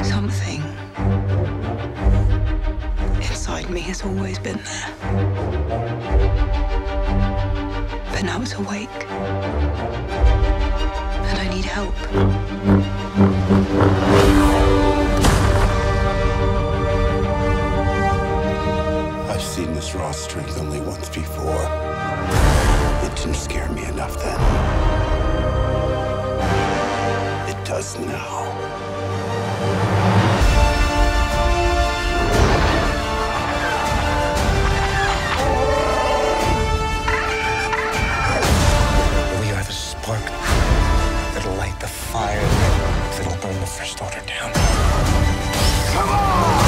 Something inside me has always been there. But now it's awake. And I need help. I've seen this raw strength only once before. It didn't scare me enough then. It does now. We are the spark that'll light the fire that'll burn the First Order down. Come on!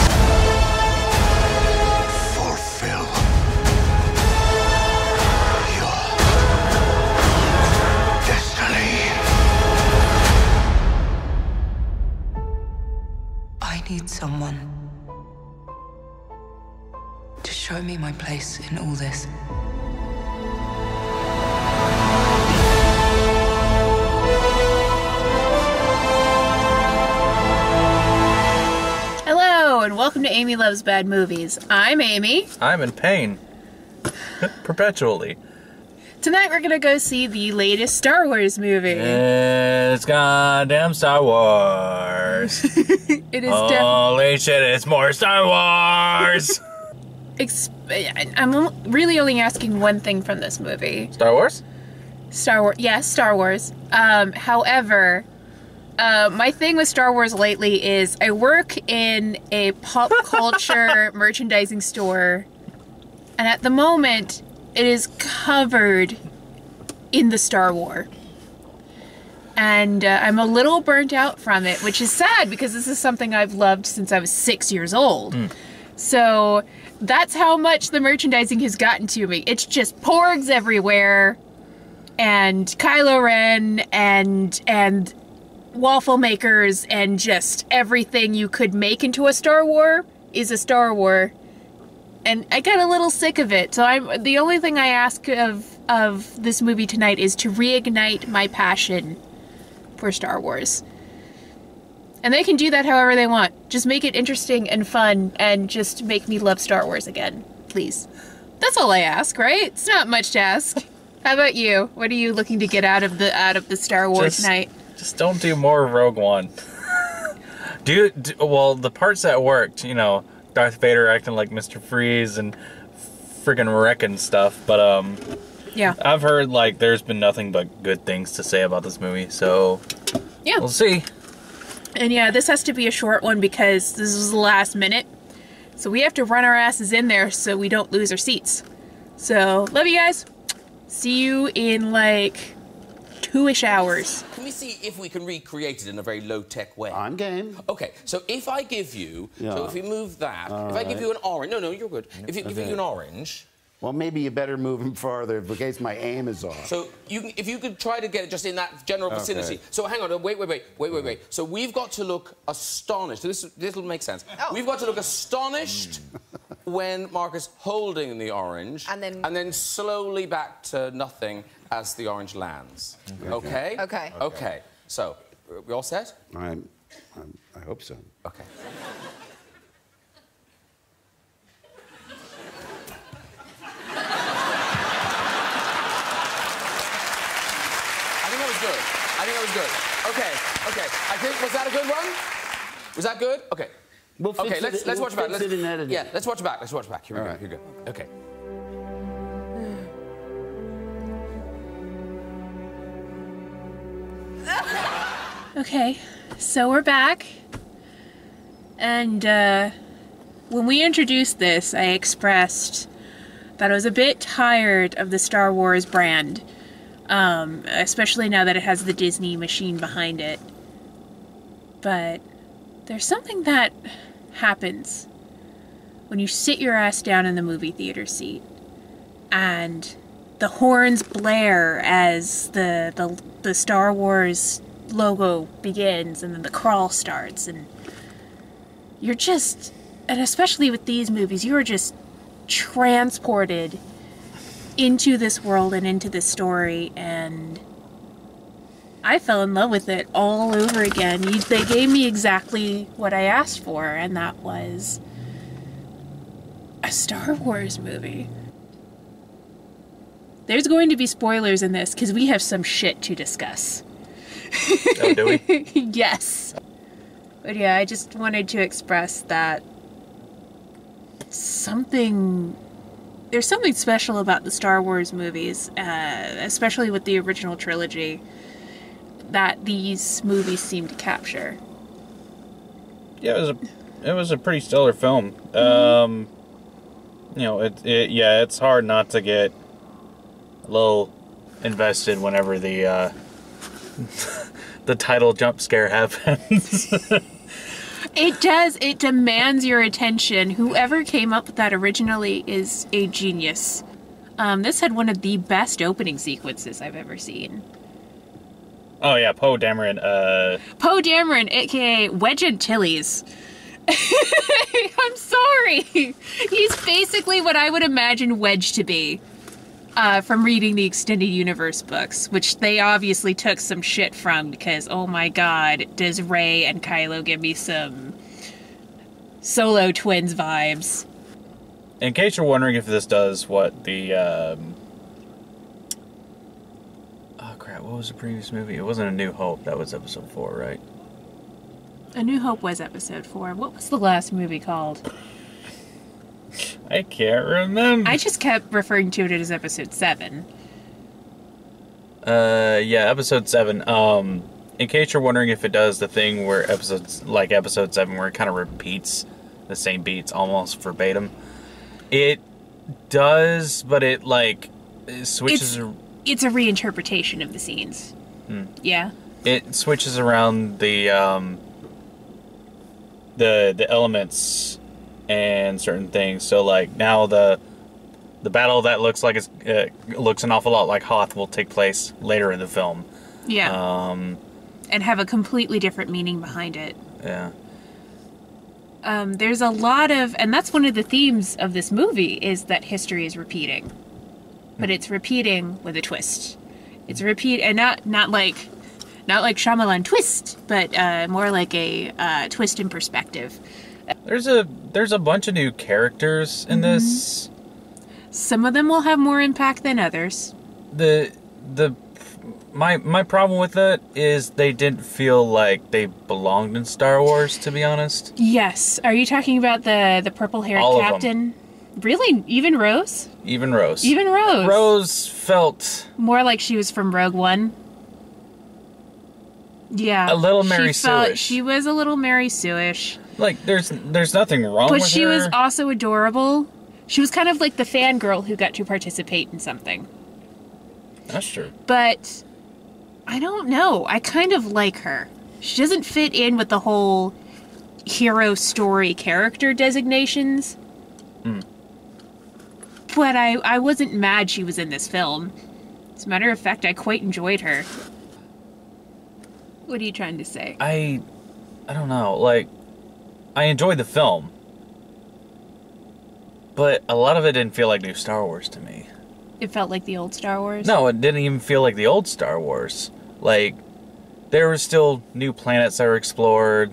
Fulfill your destiny. I need someone to show me my place in all this. Hello, and welcome to Amy Loves Bad Movies. I'm Amy. I'm in pain. Perpetually. Tonight we're gonna go see the latest Star Wars movie. It's goddamn Star Wars. It is Holy shit, it's more Star Wars! I'm really only asking one thing from this movie. Star Wars? Star Wars. Yes, Star Wars. However, my thing with Star Wars lately is I work in a pop culture merchandising store, and at the moment, it is covered in the Star Wars. And I'm a little burnt out from it, which is sad because this is something I've loved since I was 6 years old. So that's how much the merchandising has gotten to me. It's just porgs everywhere, and Kylo Ren, and waffle makers, and just everything you could make into a Star Wars is a Star Wars. And I got a little sick of it. So the only thing I ask of this movie tonight is to reignite my passion for Star Wars. And they can do that however they want. Just make it interesting and fun, and just make me love Star Wars again, please. That's all I ask, right? It's not much to ask. How about you? What are you looking to get out of the Star Wars tonight? Just don't do more Rogue One. Well, the parts that worked, you know, Darth Vader acting like Mr. Freeze and friggin' wrecking stuff, but yeah, I've heard like there's been nothing but good things to say about this movie, so yeah, we'll see. And yeah, this has to be a short one because this is the last minute, so we have to run our asses in there so we don't lose our seats. So love you guys. See you in like 2-ish hours. Can we see if we can recreate it in a very low-tech way? I'm game. Okay, so if I give you... Yeah. So if we move that... All if I give right. you an orange... No, you're good. If you give you an orange... Well, maybe you better move him farther in case my aim is off. So if you could try to get it just in that general vicinity. So hang on, wait. So we've got to look astonished. This will make sense. Oh. We've got to look astonished when Mark is holding the orange, and then slowly back to nothing as the orange lands. Okay? Okay. So we all set? I hope so. Okay. I think that was good. Okay. Was that a good one? Was that good? Okay. Okay, let's watch it back. Yeah, let's watch it back. Here we go. Here we go. Okay. Okay, so we're back. And when we introduced this, I expressed that I was a bit tired of the Star Wars brand. Especially now that it has the Disney machine behind it. But there's something that happens when you sit your ass down in the movie theater seat and the horns blare as the Star Wars logo begins and then the crawl starts, and you're just, and especially with these movies, you're just transported into this world and into this story, and I fell in love with it all over again. They gave me exactly what I asked for, and that was a Star Wars movie. There's going to be spoilers in this, because we have some shit to discuss. Oh, do we? Yes. But yeah, I just wanted to express that there's something special about the Star Wars movies, especially with the original trilogy, that these movies seem to capture. Yeah, it was a pretty stellar film. You know, it's hard not to get a little invested whenever the the title Jumpscare happens. It does. It demands your attention. Whoever came up with that originally is a genius. This had one of the best opening sequences I've ever seen. Oh yeah, Poe Dameron. Poe Dameron, aka Wedge Antilles. I'm sorry. He's basically what I would imagine Wedge to be. From reading the Extended Universe books, which they obviously took some shit from, because, oh my god, does Rey and Kylo give me some Solo Twins vibes. In case you're wondering if this does what the, oh crap, what was the previous movie? It wasn't A New Hope, that was episode 4, right? A New Hope was episode 4. What was the last movie called? I can't remember. I just kept referring to it as episode 7. Yeah, episode 7. In case you're wondering if it does the thing where episode 7, where it kind of repeats the same beats almost verbatim. It does, but it switches. It's a reinterpretation of the scenes. Yeah. It switches around the elements and certain things. So now the battle that looks like looks an awful lot like Hoth will take place later in the film. Yeah. And have a completely different meaning behind it. Yeah. There's a lot of, and that's one of the themes of this movie, is that history is repeating. But it's repeating with a twist. It's and not like Shyamalan twist, but more like a twist in perspective. There's a bunch of new characters in this. Some of them will have more impact than others. My problem with it is they didn't feel like they belonged in Star Wars, to be honest. Yes. Are you talking about the purple-haired captain? Really? Even Rose? Even Rose. Even Rose. Rose felt more like she was from Rogue One. Yeah. A little Mary Sue-ish. She was a little Mary Sue-ish. There's nothing wrong with her. But she was also adorable. She was kind of like the fangirl who got to participate in something. That's true. But I don't know. I kind of like her. She doesn't fit in with the whole hero story character designations. But I wasn't mad she was in this film. As a matter of fact, I quite enjoyed her. What are you trying to say? I don't know. I enjoyed the film. But a lot of it didn't feel like new Star Wars to me. It felt like the old Star Wars? No, it didn't even feel like the old Star Wars. There were still new planets that were explored.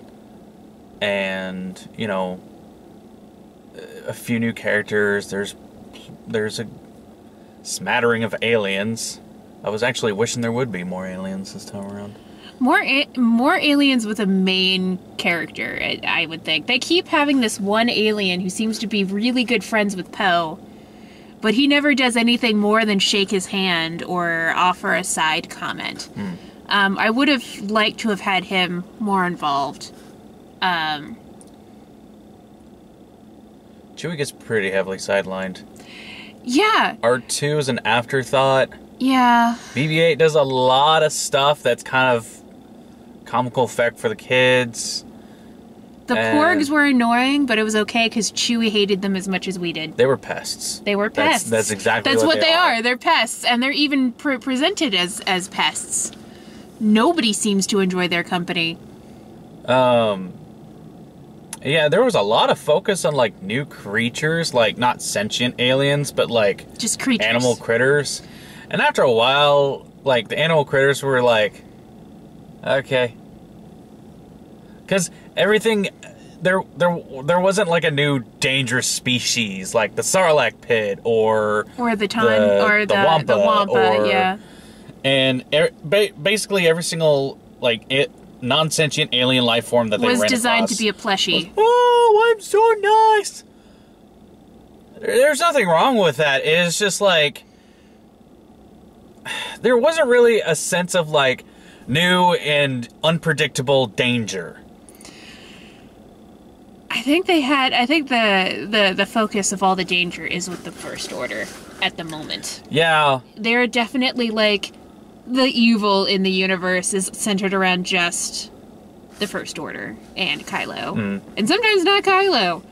And, a few new characters. There's a smattering of aliens. I was actually wishing there would be more aliens this time around. More aliens with a main character, I would think. They keep having this one alien who seems to be really good friends with Poe, but he never does anything more than shake his hand or offer a side comment. I would have liked to have had him more involved. Chewie gets pretty heavily sidelined. Yeah. R2 is an afterthought. Yeah. BB-8 does a lot of stuff that's kind of comical effect for the kids. The Porgs were annoying, but it was okay because Chewie hated them as much as we did. They were pests. They were pests. That's exactly That's what they are. They're pests, and they're even presented as pests. Nobody seems to enjoy their company. Yeah, there was a lot of focus on, like, new creatures, like, not sentient aliens, but, like... just creatures. Animal critters. And after a while, like, the animal critters were like, okay. Because everything... There wasn't, like, a new dangerous species, like the Sarlacc pit, or... or the Wampa, yeah. And basically every single, like, non-sentient alien life form that they ran across... was designed to be a plushie. Oh, I'm so nice! There's nothing wrong with that. It's just, like... there wasn't really a sense of, like, new and unpredictable danger. I think the focus of all the danger is with the First Order at the moment. Yeah. They're definitely, like, the evil in the universe is centered around just the First Order and Kylo. And sometimes not Kylo.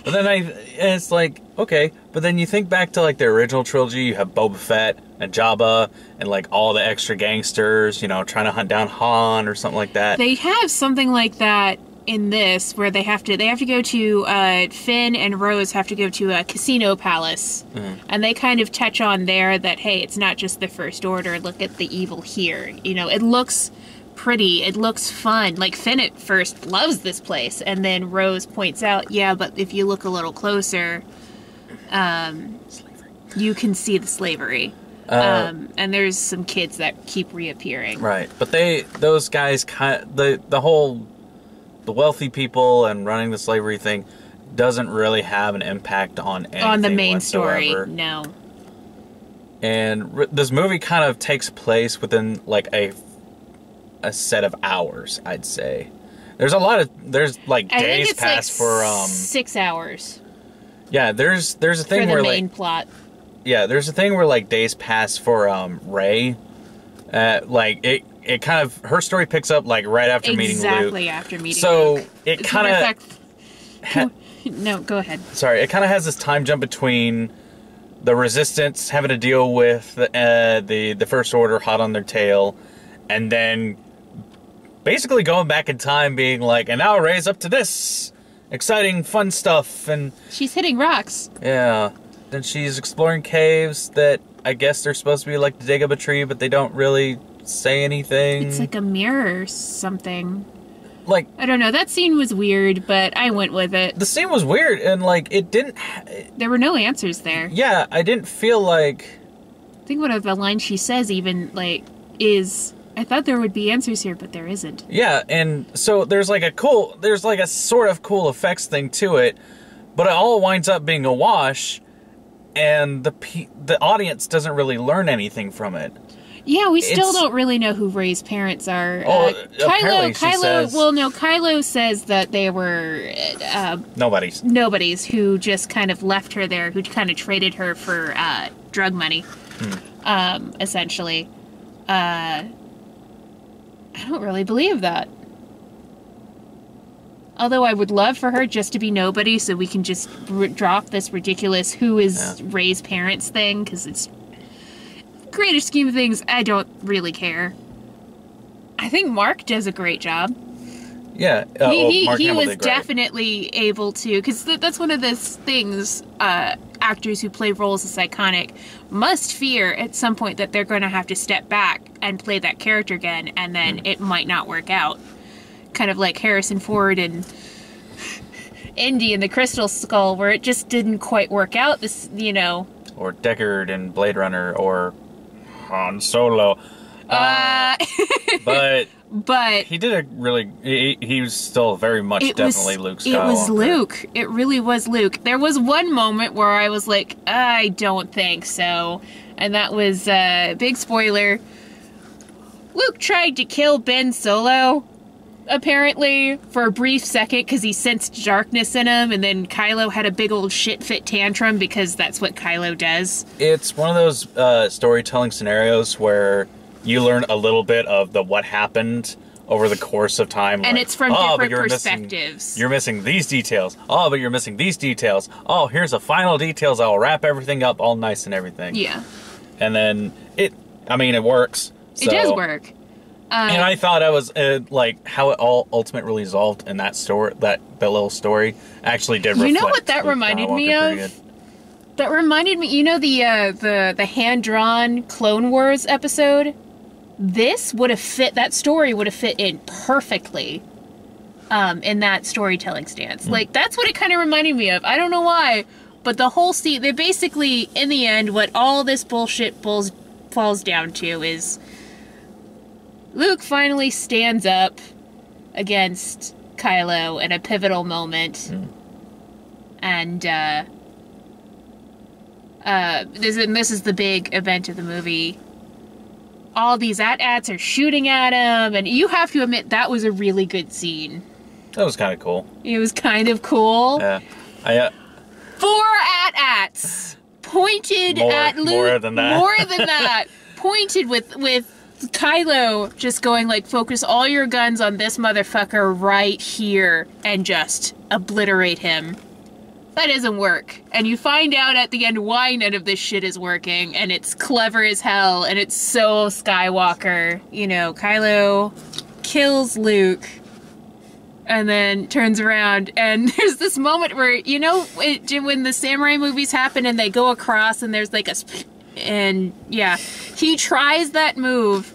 But then it's like, okay, but then you think back to, like, the original trilogy, you have Boba Fett and Jabba and, like, all the extra gangsters, you know, trying to hunt down Han or something like that. They have something like that in this, where they have to go to, Finn and Rose have to go to a casino palace. And they kind of touch on there that, hey, it's not just the First Order, look at the evil here. You know, it looks pretty, it looks fun. Like, Finn at first loves this place, and then Rose points out, yeah, but if you look a little closer, you can see the slavery. And there's some kids that keep reappearing. Right, but those guys, the wealthy people and running the slavery thing doesn't really have an impact on anything on the main whatsoever. Story. No. And this movie kind of takes place within, like, a set of hours, I'd say. There's like days passed for 6 hours. Yeah, there's a thing for the where main like plot. Yeah, there's a thing where, like, days pass for Rey. Like, it kind of, her story picks up, like, right after meeting Luke. Exactly after meeting Luke. So it kind of... No, go ahead. Sorry, it kind of has this time jump between the Resistance having to deal with the First Order hot on their tail, and then basically going back in time being like, and now Rey's up to this exciting, fun stuff, and... she's hitting rocks. Yeah. Then she's exploring caves that I guess they're supposed to be like the Dagobah tree, but they don't really say anything. It's like a mirror or something. Like, I don't know, that scene was weird, but I went with it. The scene was weird, and, like, it didn't... there were no answers there. Yeah, I didn't feel like... I think one of the lines she says even, like, is... I thought there would be answers here, but there isn't. Yeah, and so there's like a sort of cool effects thing to it, but it all winds up being a wash, and the audience doesn't really learn anything from it. Yeah, we still don't really know who Rey's parents are. Kylo says that they were nobodies who just kind of left her there, who kind of traded her for drug money, essentially. I don't really believe that. Although I would love for her just to be nobody so we can just drop this ridiculous who is Rey's parents thing, because it's... greater scheme of things, I don't really care. I think Mark does a great job. Yeah. He was definitely able to, because that's one of those things actors who play roles as iconic must fear at some point, that they're going to have to step back and play that character again, and then it might not work out. Kind of like Harrison Ford and Indy in the Crystal Skull, where it just didn't quite work out, this, you know. Or Deckard in Blade Runner, or Han Solo. But he did a really... He was still very much definitely Luke Skywalker. It was Luke. It really was Luke. There was one moment where I was like, I don't think so. And that was, big spoiler, Luke tried to kill Ben Solo, apparently, for a brief second, because he sensed darkness in him, and then Kylo had a big old shit-fit tantrum, because that's what Kylo does. It's one of those storytelling scenarios where you learn a little bit of the what happened over the course of time. And like, it's from different perspectives. You're missing these details. Oh, but you're missing these details. Oh, here's the final details. I'll wrap everything up all nice and everything. Yeah. And then it works. So. It does work. And I thought I was like how it all ultimately resolved in that story, that little story, actually did reflect. You know what that reminded me of? That reminded me. You know the hand-drawn Clone Wars episode. This would have fit. That story would have fit in perfectly. In that storytelling stance, like that's what it kind of reminded me of. I don't know why, but the whole scene. They basically, in the end, what all this bullshit falls down to is. Luke finally stands up against Kylo in a pivotal moment. And, this is the big event of the movie. All these AT-ATs are shooting at him, and you have to admit, that was a really good scene. That was kind of cool. It was kind of cool. Yeah. 4 AT-ATs pointed at Luke. More than that. More than that. Pointed with Kylo just going like, focus all your guns on this motherfucker right here and just obliterate him. That doesn't work. And you find out at the end why none of this shit is working, and it's clever as hell, and it's so Skywalker. You know, Kylo kills Luke and then turns around, and there's this moment where, you know, when the samurai movies happen and they go across and there's like and yeah, he tries that move,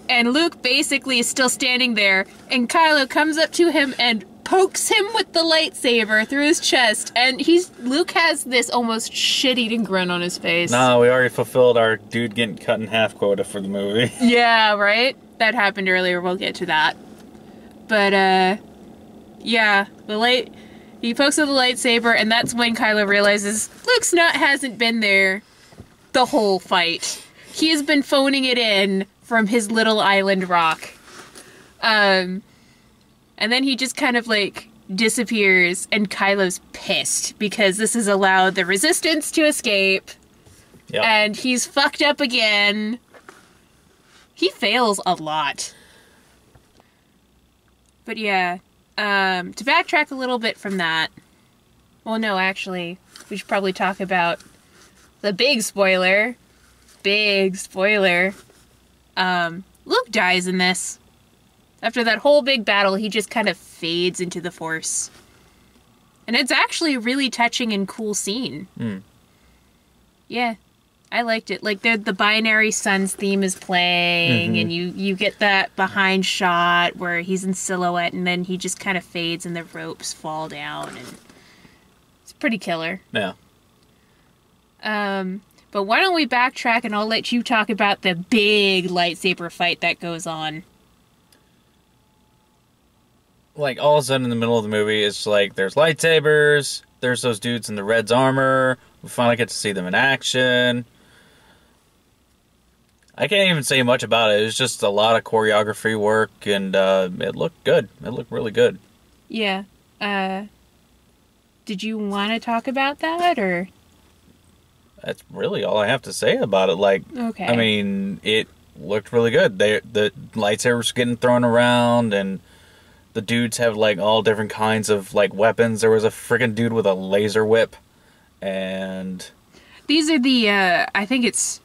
and Luke basically is still standing there, and Kylo comes up to him and pokes him with the lightsaber through his chest, and Luke has this almost shit-eating grin on his face. No, we already fulfilled our dude getting cut in half quota for the movie. Yeah, right? That happened earlier, we'll get to that. But, yeah, he pokes with the lightsaber, and that's when Kylo realizes Luke's hasn't been there the whole fight. He has been phoning it in from his little island rock. And then he just kind of like disappears, and Kylo's pissed because this has allowed the Resistance to escape. Yep. And he's fucked up again. He fails a lot. But yeah, to backtrack a little bit from that. Well, no, actually, we should probably talk about the big spoiler. Big spoiler. Luke dies in this. After that whole big battle, he just kind of fades into the Force. And it's actually a really touching and cool scene. Yeah, I liked it. Like, the Binary Suns theme is playing, and you get that behind shot where he's in silhouette, and then he just kind of fades and the ropes fall down, and it's pretty killer. Yeah. But why don't we backtrack, and I'll let you talk about the big lightsaber fight that goes on. Like, all of a sudden in the middle of the movie, it's like, there's lightsabers, there's those dudes in the Red's armor, we finally get to see them in action. I can't even say much about it. It's just a lot of choreography work, and it looked good. It looked really good. Yeah. Did you want to talk about that, or...? That's really all I have to say about it. Like, okay. I mean, it looked really good. The lightsabers getting thrown around, and the dudes have, like, all different kinds of, like, weapons. There was a freaking dude with a laser whip, and... These are the, I think it's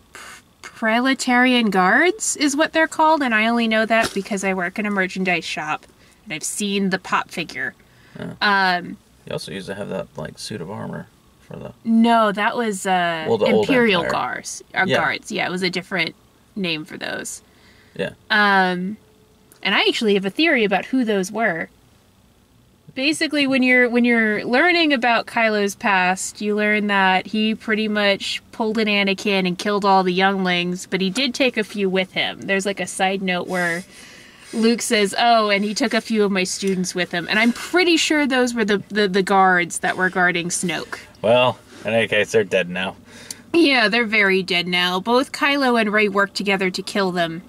Latarian Guards is what they're called, and I only know that because I work in a merchandise shop, and I've seen the pop figure. Yeah. You also used to have that, like, suit of armor for the... No, that was, the Imperial old Guards. Yeah. Guards, yeah, it was a different name for those. Yeah. And I actually have a theory about who those were. Basically, when you're learning about Kylo's past, you learn that he pretty much pulled an Anakin and killed all the younglings, but he did take a few with him. There's like a side note where Luke says, "Oh, and he took a few of my students with him," and I'm pretty sure those were the guards that were guarding Snoke. Well, in any case, they're dead now. Yeah, they're very dead now. Both Kylo and Rey worked together to kill them.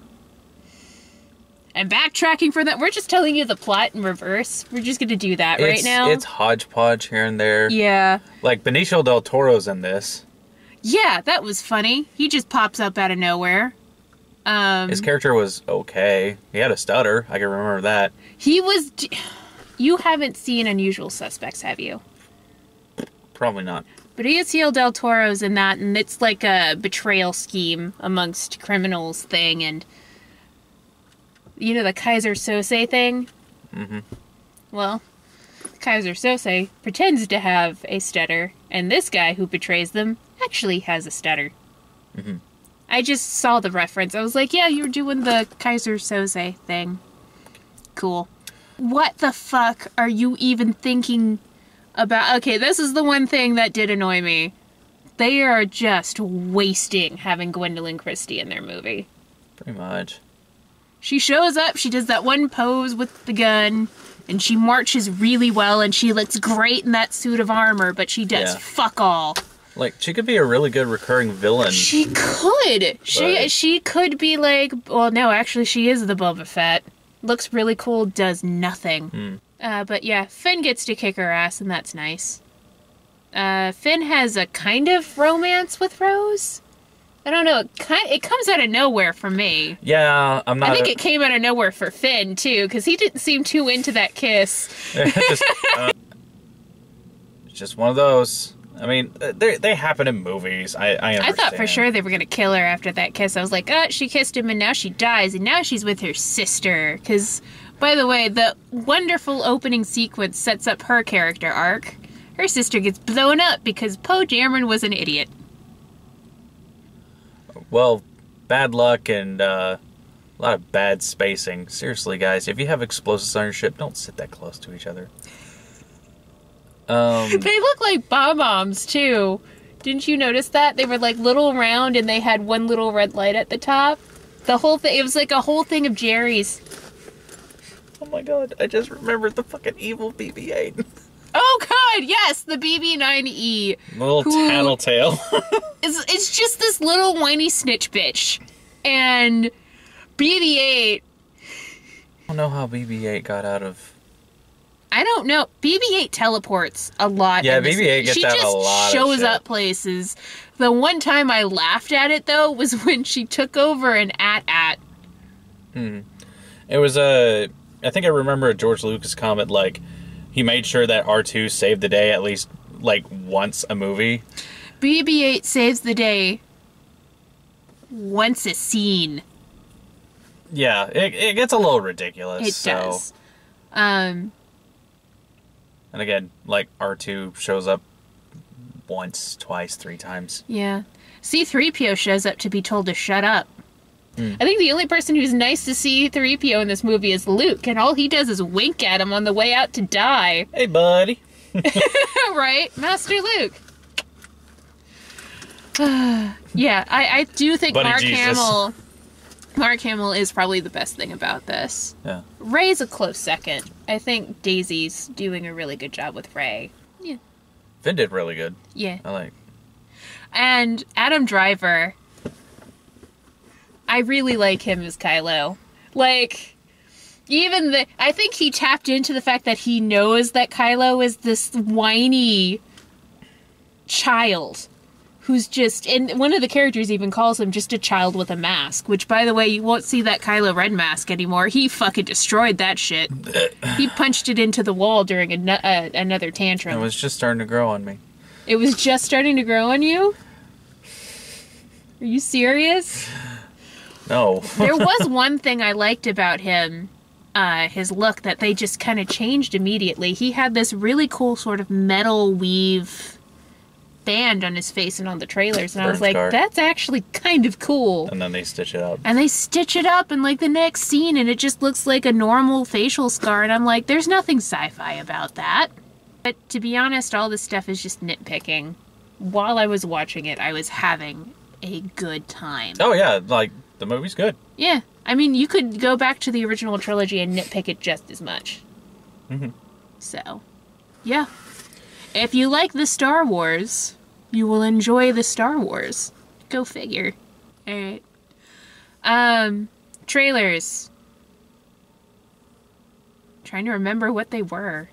And backtracking for that, we're just telling you the plot in reverse. We're just going to do that right now. It's hodgepodge here and there. Yeah. Like, Benicio del Toro's in this. Yeah, that was funny. He just pops up out of nowhere. His character was okay. He had a stutter. I can remember that. He was... You haven't seen Unusual Suspects, have you? Probably not. Benicio del Toro's in that, and it's like a betrayal scheme amongst criminals thing, and... You know the Kaiser Sose thing? Mm-hmm. Well, Kaiser Sose pretends to have a stutter, and this guy who betrays them actually has a stutter. Mm-hmm. I just saw the reference. I was like, yeah, you're doing the Kaiser Sose thing. Cool. What the fuck are you even thinking about? Okay, this is the one thing that did annoy me. They are just wasting having Gwendolyn Christie in their movie. Pretty much. She shows up, she does that one pose with the gun, and she marches really well, and she looks great in that suit of armor, but she does fuck all. Like, she could be a really good recurring villain. She could. She could be like... Well, no, actually, she is the Boba Fett. Looks really cool, does nothing. But yeah, Finn gets to kick her ass, and that's nice. Finn has a kind of romance with Rose. I don't know. It comes out of nowhere for me. Yeah, I'm not... I think it came out of nowhere for Finn, too, because he didn't seem too into that kiss. It's just one of those. I mean, they happen in movies. I understand. I thought for sure they were going to kill her after that kiss. I was like, she kissed him and now she dies, and now she's with her sister. Because, by the way, the wonderful opening sequence sets up her character arc. Her sister gets blown up because Poe Dameron was an idiot. Well, bad luck and a lot of bad spacing. Seriously, guys, if you have explosives on your ship, don't sit that close to each other. They look like bombs too. Didn't you notice that? They were like little round and they had one little red light at the top. The whole thing, it was like a whole thing of Jerry's. Oh my god, I just remembered the fucking evil BB-8. Oh god, yes, the BB-9E. Little tattletale. It's just this little whiny snitch bitch. And BB-8... I don't know how BB-8 got out of... I don't know. BB-8 teleports a lot. Yeah, BB-8 gets out a lot of shit. She just shows up places. The one time I laughed at it, though, was when she took over an AT-AT. It was I think I remember a George Lucas comment, like, he made sure that R2 saved the day at least, like, once a movie. BB-8 saves the day once a scene. Yeah, it gets a little ridiculous. It does. And again, like, R2 shows up once, twice, 3 times. Yeah. C-3PO shows up to be told to shut up. I think the only person who's nice to C-3PO in this movie is Luke, and all he does is wink at him on the way out to die. Hey, buddy. Right? Master Luke. Yeah, I do think Mark Hamill is probably the best thing about this. Yeah. Rey's a close second. I think Daisy's doing a really good job with Rey. Yeah. Finn did really good. Yeah. I like. And Adam Driver, I really like him as Kylo. Like, I think he tapped into the fact that he knows that Kylo is this whiny child who's just, and one of the characters even calls him just a child with a mask, which, by the way, you won't see that Kylo Ren mask anymore. He fucking destroyed that shit. He punched it into the wall during another tantrum. It was just starting to grow on me. It was just starting to grow on you? Are you serious? No. There was one thing I liked about him, his look, that they just kind of changed immediately. He had this really cool sort of metal weave band on his face and on the trailers, and I was like, that's actually kind of cool. And then they stitch it up. And they stitch it up in, like, the next scene, and it just looks like a normal facial scar, and I'm like, there's nothing sci-fi about that. But to be honest, all this stuff is just nitpicking. While I was watching it, I was having a good time. Oh, yeah, like, the movie's good. Yeah. I mean, you could go back to the original trilogy and nitpick it just as much. Mm-hmm. So, yeah. If you like the Star Wars, you will enjoy the Star Wars. Go figure. Alright. Trailers. Trying to remember what they were.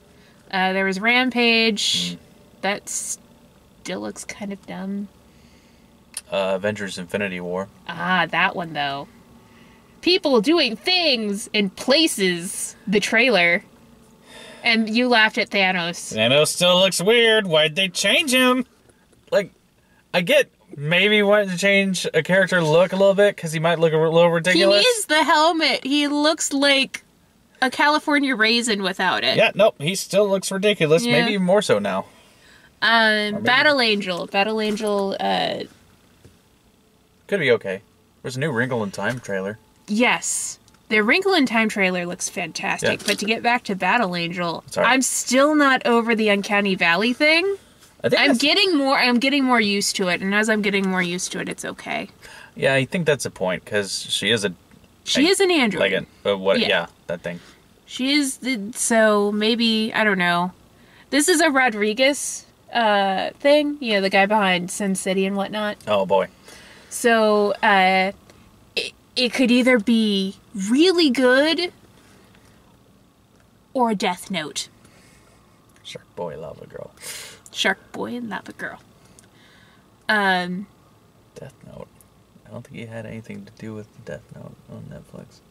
There was Rampage. That still looks kind of dumb. Avengers Infinity War. Ah, that one, though. people doing things in places, the trailer. And you laughed at Thanos. Thanos still looks weird. Why'd they change him? Like, I get maybe wanting to change a character look a little bit because he might look a little ridiculous. He needs the helmet. He looks like a California raisin without it. Yeah, nope. He still looks ridiculous. Yeah. Maybe even more so now. Battle Angel. Battle Angel, Could be okay. There's a new Wrinkle in Time trailer. yes. The Wrinkle in Time trailer looks fantastic, Yeah. but to get back to Battle Angel, Sorry. I'm still not over the Uncanny Valley thing. I think I'm getting more used to it, and as I'm getting more used to it, it's okay. Yeah, I think that's a point because she is an android. Yeah. That thing. She is so maybe I don't know. This is a Rodriguez thing, the guy behind Sin City and whatnot. Oh boy. So it could either be really good or Death Note. Shark Boy, Lava Girl. Shark Boy and Lava Girl. Death Note. I don't think he had anything to do with Death Note on Netflix.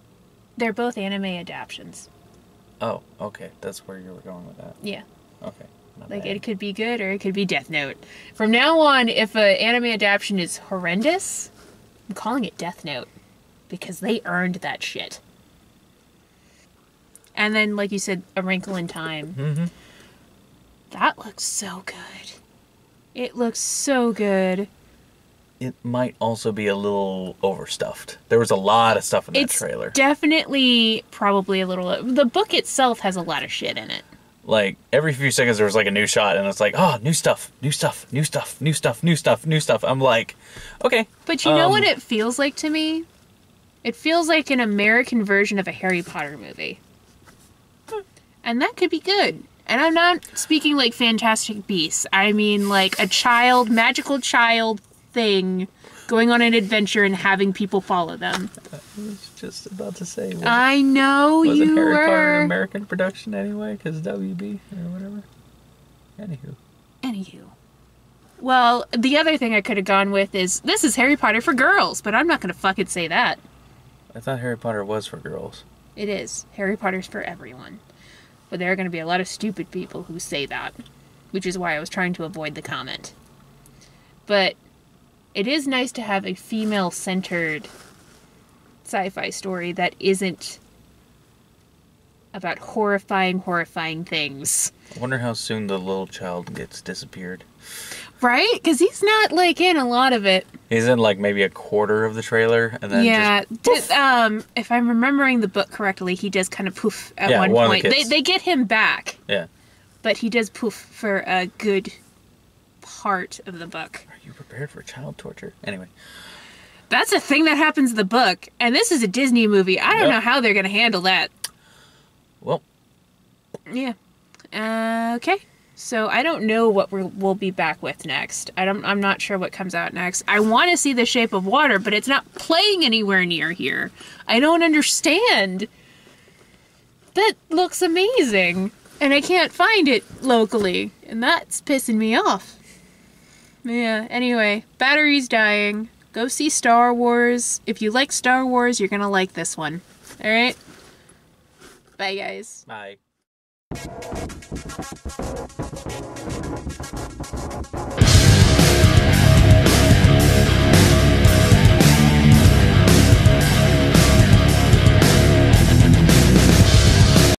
They're both anime adaptations. Oh, okay. That's where you were going with that. Yeah. Okay. Like, it could be good or it could be Death Note. From now on, if an anime adaptation is horrendous, I'm calling it Death Note. Because they earned that shit. And then, like you said, A Wrinkle in Time. Mm-hmm. That looks so good. It looks so good. It might also be a little overstuffed. There was a lot of stuff in that trailer. Definitely, probably a little... The book itself has a lot of shit in it. Like, every few seconds there was like a new shot, and it's like, oh, new stuff, new stuff, new stuff, new stuff, new stuff, new stuff. I'm like, okay. But you know what it feels like to me? It feels like an American version of a Harry Potter movie. And that could be good. And I'm not speaking like Fantastic Beasts. I mean like a magical child thing going on an adventure and having people follow them. I was just about to say. I know you wasn't Harry Potter were. an American production anyway? Because WB or whatever. Anywho. Well, the other thing I could have gone with is, this is Harry Potter for girls, but I'm not going to fucking say that. I thought Harry Potter was for girls. It is. Harry Potter's for everyone. But there are going to be a lot of stupid people who say that, which is why I was trying to avoid the comment. But it is nice to have a female-centered sci-fi story that isn't about horrifying things. I wonder how soon the little child gets disappeared. Right? Because he's not, like, in a lot of it. He's in, like, maybe a quarter of the trailer, and then just... if I'm remembering the book correctly, he does kind of poof at one point. They get him back. Yeah. But he does poof for a good part of the book. Are you prepared for child torture? Anyway. That's a thing that happens in the book. And this is a Disney movie. I don't know how they're going to handle that. Well. Yeah. Okay. So I don't know what we'll be back with next. I'm not sure what comes out next. I want to see The Shape of Water, but it's not playing anywhere near here. I don't understand. That looks amazing. And I can't find it locally. And that's pissing me off. Yeah, anyway. Battery's dying. Go see Star Wars. If you like Star Wars, you're gonna like this one. Alright? Bye, guys. Bye.